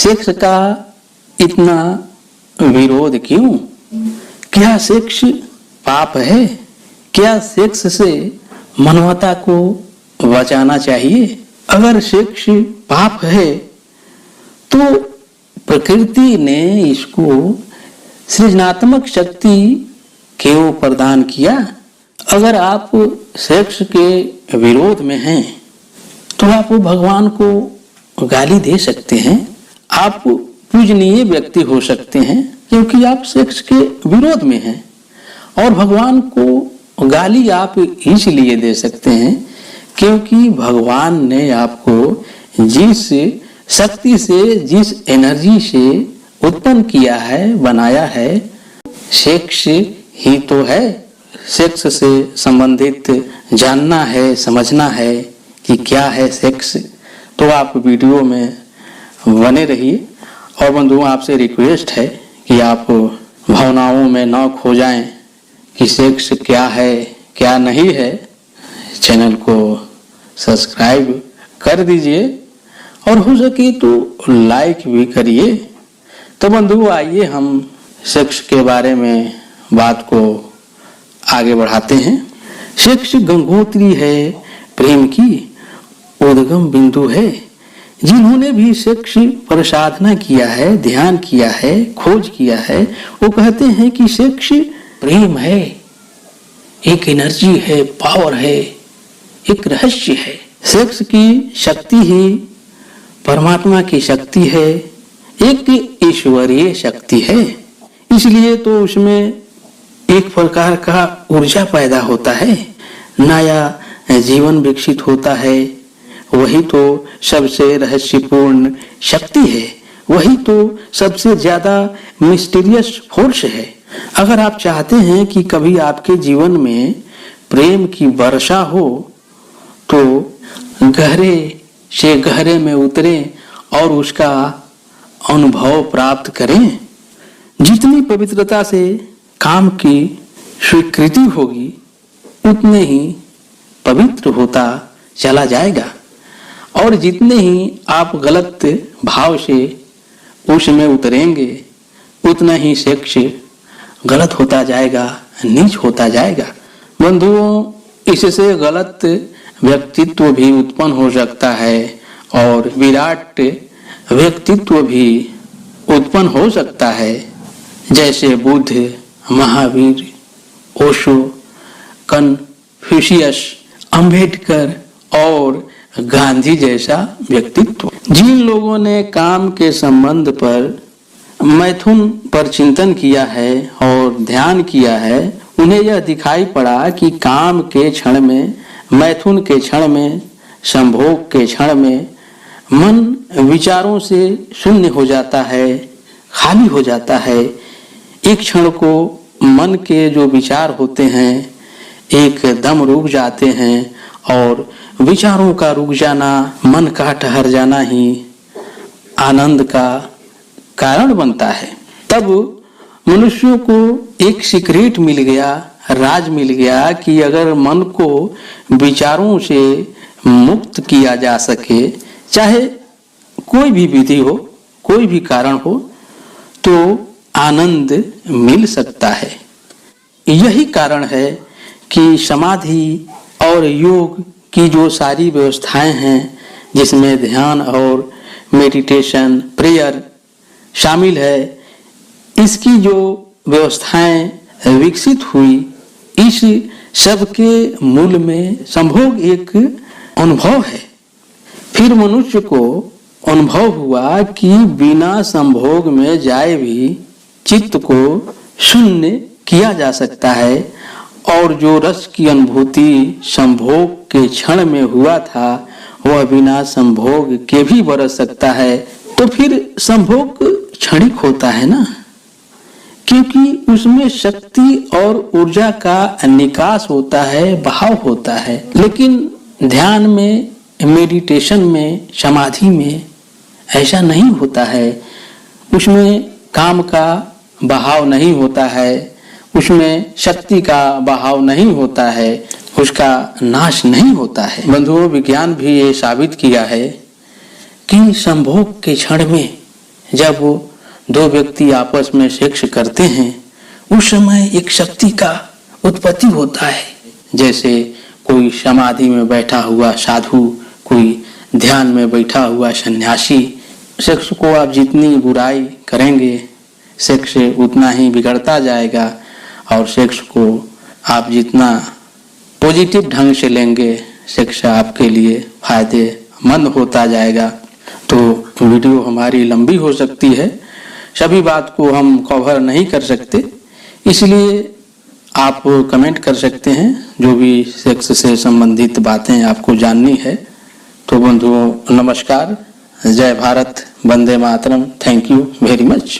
Sex का इतना विरोध क्यों? क्या सेक्स पाप है? क्या सेक्स से मानवता को बचाना चाहिए? अगर सेक्स पाप है तो प्रकृति ने इसको सृजनात्मक शक्ति क्यों प्रदान किया? अगर आप सेक्स के विरोध में हैं तो आप भगवान को गाली दे सकते हैं, आप पूजनीय व्यक्ति हो सकते हैं क्योंकि आप सेक्स के विरोध में हैं, और भगवान को गाली आप इसलिए दे सकते हैं क्योंकि भगवान ने आपको जिस शक्ति से, जिस एनर्जी से उत्पन्न किया है, बनाया है, सेक्स ही तो है। सेक्स से संबंधित जानना है, समझना है कि क्या है सेक्स, तो आप वीडियो में बने रहिए। और बंधुओं, आपसे रिक्वेस्ट है कि आप भावनाओं में न खो जाएं कि सेक्स क्या है क्या नहीं है। चैनल को सब्सक्राइब कर दीजिए और हो सके तो लाइक भी करिए। तो बंधुओं, आइए हम सेक्स के बारे में बात को आगे बढ़ाते हैं। सेक्स गंगोत्री है प्रेम की उद्गम बिंदु है। जिन्होंने भी सेक्स पर साधना किया है, ध्यान किया है, खोज किया है, वो कहते हैं कि सेक्स प्रेम है, एक एनर्जी है, पावर है, एक रहस्य है। सेक्स की शक्ति ही परमात्मा की शक्ति है, एक ईश्वरीय शक्ति है। इसलिए तो उसमें एक प्रकार का ऊर्जा पैदा होता है, नया जीवन विकसित होता है। वही तो सबसे रहस्यपूर्ण शक्ति है, वही तो सबसे ज्यादा मिस्टीरियस फोर्स है। अगर आप चाहते हैं कि कभी आपके जीवन में प्रेम की वर्षा हो तो गहरे से गहरे में उतरें और उसका अनुभव प्राप्त करें। जितनी पवित्रता से काम की स्वीकृति होगी उतने ही पवित्र होता चला जाएगा, और जितने ही आप गलत भाव से उसमें उतरेंगे उतना ही सेक्स गलत होता जाएगा, नीच होता जाएगा। बंधुओं, इससे गलत व्यक्तित्व भी उत्पन्न हो सकता है और विराट व्यक्तित्व भी उत्पन्न हो सकता है, जैसे बुद्ध, महावीर, ओशो, कन्फ्यूशियस, अंबेडकर और गांधी जैसा व्यक्तित्व। जिन लोगों ने काम के संबंध पर, मैथुन पर चिंतन किया है और ध्यान किया है, उन्हें यह दिखाई पड़ा कि काम के क्षण में, मैथुन के क्षण में, संभोग के क्षण में मन विचारों से शून्य हो जाता है, खाली हो जाता है। एक क्षण को मन के जो विचार होते हैं एकदम रुक जाते हैं, और विचारों का रुक जाना, मन का ठहर जाना ही आनंद का कारण बनता है। तब मनुष्यों को एक सीक्रेट मिल गया, राज मिल गया कि अगर मन को विचारों से मुक्त किया जा सके, चाहे कोई भी विधि हो, कोई भी कारण हो, तो आनंद मिल सकता है। यही कारण है कि समाधि और योग की जो सारी व्यवस्थाएं हैं, जिसमें ध्यान और मेडिटेशन, प्रेयर शामिल है, इसकी जो व्यवस्थाएं विकसित हुई, इस सब के मूल में संभोग एक अनुभव है। फिर मनुष्य को अनुभव हुआ कि बिना संभोग में जाए भी चित्त को शून्य किया जा सकता है, और जो रस की अनुभूति संभोग के क्षण में हुआ था वह बिना संभोग के भी बरस सकता है। तो फिर संभोग क्षणिक होता है ना, क्योंकि उसमें शक्ति और ऊर्जा का निकास होता है, बहाव होता है। लेकिन ध्यान में, मेडिटेशन में, समाधि में ऐसा नहीं होता है। उसमें काम का बहाव नहीं होता है, उसमें शक्ति का बहाव नहीं होता है, उसका नाश नहीं होता है। बंधुओं, विज्ञान भी ये साबित किया है कि संभोग के क्षण में जब दो व्यक्ति आपस में सेक्स करते हैं उस समय एक शक्ति का उत्पत्ति होता है। जैसे कोई समाधि में बैठा हुआ साधु, कोई ध्यान में बैठा हुआ सन्यासी। सेक्स को आप जितनी बुराई करेंगे सेक्स उतना ही बिगड़ता जाएगा, और सेक्स को आप जितना पॉजिटिव ढंग से लेंगे सेक्स आपके लिए फायदेमंद होता जाएगा। तो वीडियो हमारी लंबी हो सकती है, सभी बात को हम कवर नहीं कर सकते, इसलिए आप कमेंट कर सकते हैं जो भी सेक्स से संबंधित बातें आपको जाननी है। तो बंधुओं नमस्कार, जय Bharat, Vande Mataram, thank you very much.